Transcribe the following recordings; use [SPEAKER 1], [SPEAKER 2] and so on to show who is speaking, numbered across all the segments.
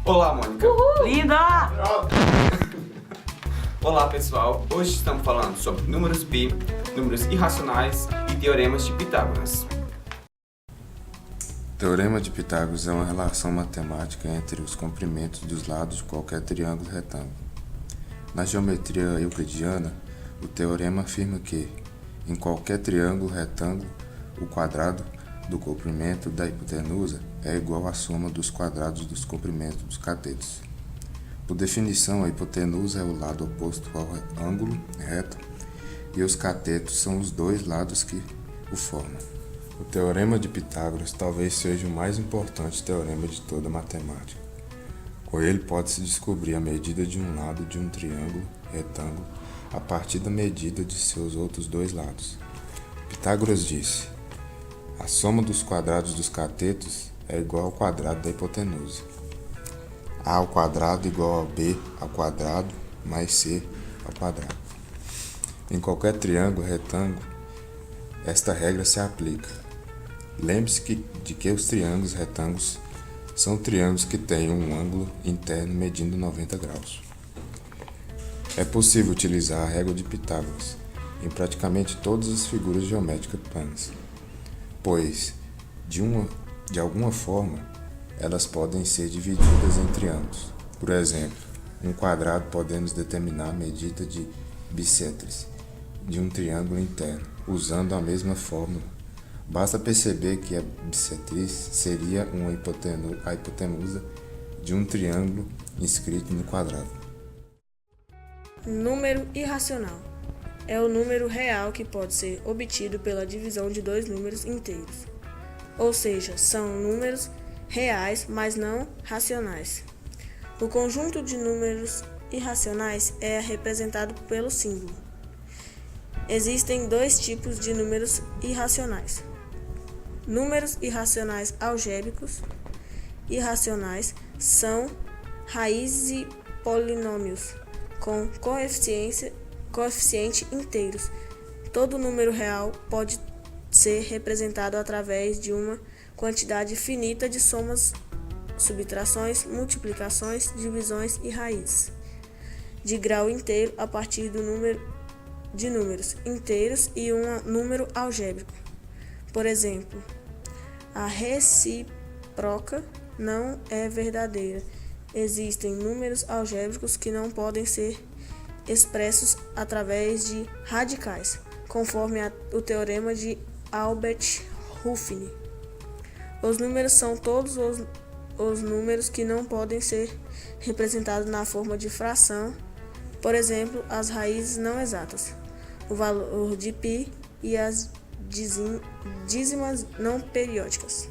[SPEAKER 1] Olá, Mônica.
[SPEAKER 2] Linda!
[SPEAKER 1] Olá, pessoal. Hoje estamos falando sobre números pi, números irracionais e teoremas de Pitágoras.
[SPEAKER 3] Teorema de Pitágoras é uma relação matemática entre os comprimentos dos lados de qualquer triângulo retângulo. Na geometria euclidiana, o teorema afirma que, em qualquer triângulo retângulo, o quadrado do comprimento da hipotenusa é igual à soma dos quadrados dos comprimentos dos catetos. Por definição, a hipotenusa é o lado oposto ao ângulo reto e os catetos são os dois lados que o formam. O teorema de Pitágoras talvez seja o mais importante teorema de toda a matemática. Com ele pode-se descobrir a medida de um lado de um triângulo retângulo a partir da medida de seus outros dois lados. Pitágoras disse: a soma dos quadrados dos catetos é igual ao quadrado da hipotenusa. A ao quadrado igual a B ao quadrado mais C ao quadrado. Em qualquer triângulo retângulo, esta regra se aplica. Lembre-se de que os triângulos retângulos são triângulos que têm um ângulo interno medindo 90 graus. É possível utilizar a regra de Pitágoras em praticamente todas as figuras geométricas planas, pois, de alguma forma, elas podem ser divididas em triângulos. Por exemplo, um quadrado podemos determinar a medida de bissêteres de um triângulo interno, usando a mesma fórmula. Basta perceber que a bissêteris seria a hipotenusa de um triângulo inscrito no quadrado.
[SPEAKER 4] Número irracional é o número real que pode ser obtido pela divisão de dois números inteiros, ou seja, são números reais, mas não racionais. O conjunto de números irracionais é representado pelo símbolo. Existem dois tipos de números irracionais: números irracionais algébricos. Irracionais são raízes e polinômios com coeficiente inteiros. Todo número real pode ser representado através de uma quantidade finita de somas, subtrações, multiplicações, divisões e raízes de grau inteiro a partir do número de números inteiros e um número algébrico. Por exemplo, a recíproca não é verdadeira. Existem números algébricos que não podem ser expressos através de radicais, conforme o teorema de Albert-Ruffin. Os números são todos os números que não podem ser representados na forma de fração, por exemplo, as raízes não exatas, o valor de π e as dízimas não periódicas.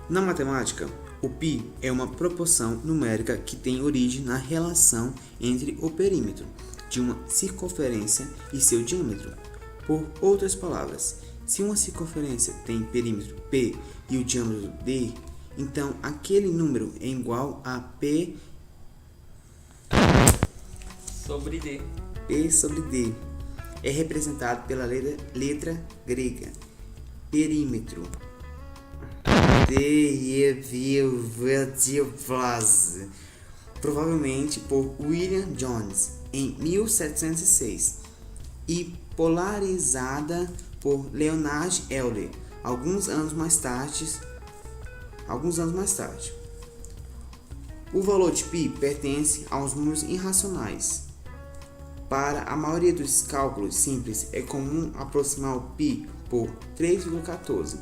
[SPEAKER 1] Na matemática, o π é uma proporção numérica que tem origem na relação entre o perímetro de uma circunferência e seu diâmetro. Por outras palavras, se uma circunferência tem perímetro P e o diâmetro D, então aquele número é igual a P
[SPEAKER 2] Sobre D.
[SPEAKER 1] P sobre D. É representado pela letra grega perímetro. Provavelmente por William Jones em 1706 e polarizada por Leonard Euler alguns anos mais tarde. O valor de π pertence aos números irracionais. Para a maioria dos cálculos simples, é comum aproximar o π por 3,14.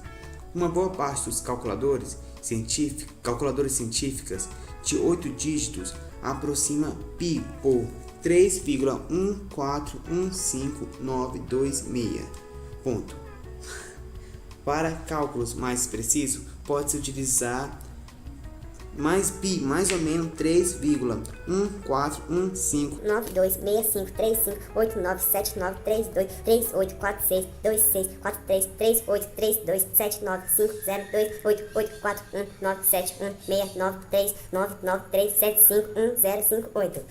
[SPEAKER 1] Uma boa parte dos calculadoras científicas de 8 dígitos aproxima π por 3,1415926. Ponto. Para cálculos mais precisos, pode-se utilizar mais π, mais ou menos 3,1415
[SPEAKER 5] 9265358972368432284697161038.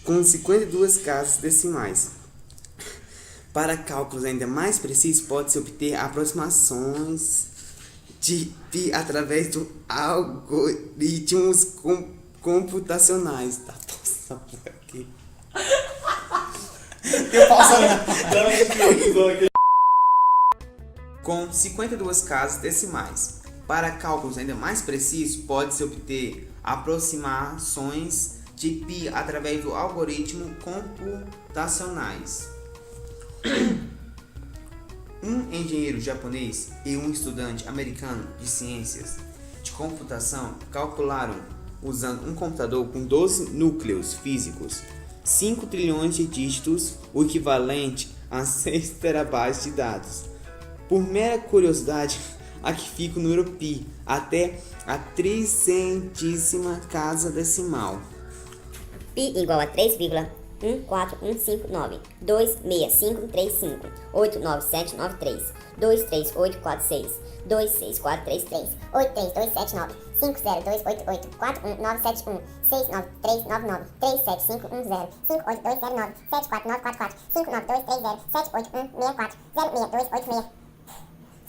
[SPEAKER 1] com 52 casas decimais. Para cálculos ainda mais precisos, pode-se obter aproximações de pi através de algoritmos computacionais. Tá essa porra aqui. Eu posso com 52 casas decimais. Para cálculos ainda mais precisos, pode-se obter aproximações de pi através do algoritmo computacionais. Um engenheiro japonês e um estudante americano de ciências de computação calcularam, usando um computador com 12 núcleos físicos, 5 trilhões de dígitos, o equivalente a 6 terabytes de dados. Por mera curiosidade, aqui fica o número pi até a 300ª casa decimal.
[SPEAKER 5] Pi igual a 3,14159, 26535, 89793, 23846, 26433, 83279, 50288, 41971, 69399, 37510, 58209, 74944, 59230, 78164, 06286.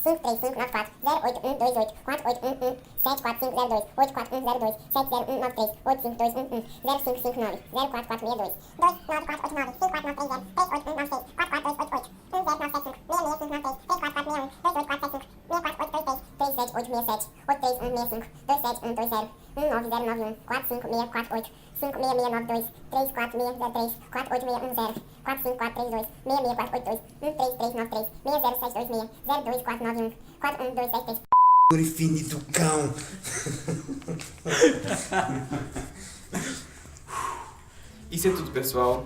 [SPEAKER 5] 53594, 08128, 4811, 74502, 8402, 70193, 85211, 0559, 04462, 29489, 5490, 3896, 44288, 1095, 6696, 3461, 28475, 64823, 37867, 83165, 27120, 19091, 45648, 56692, 34603, 48610, 45432, 66482, 13393, 60726, 02491, 41273.
[SPEAKER 1] Infinito cão. Isso é tudo, pessoal.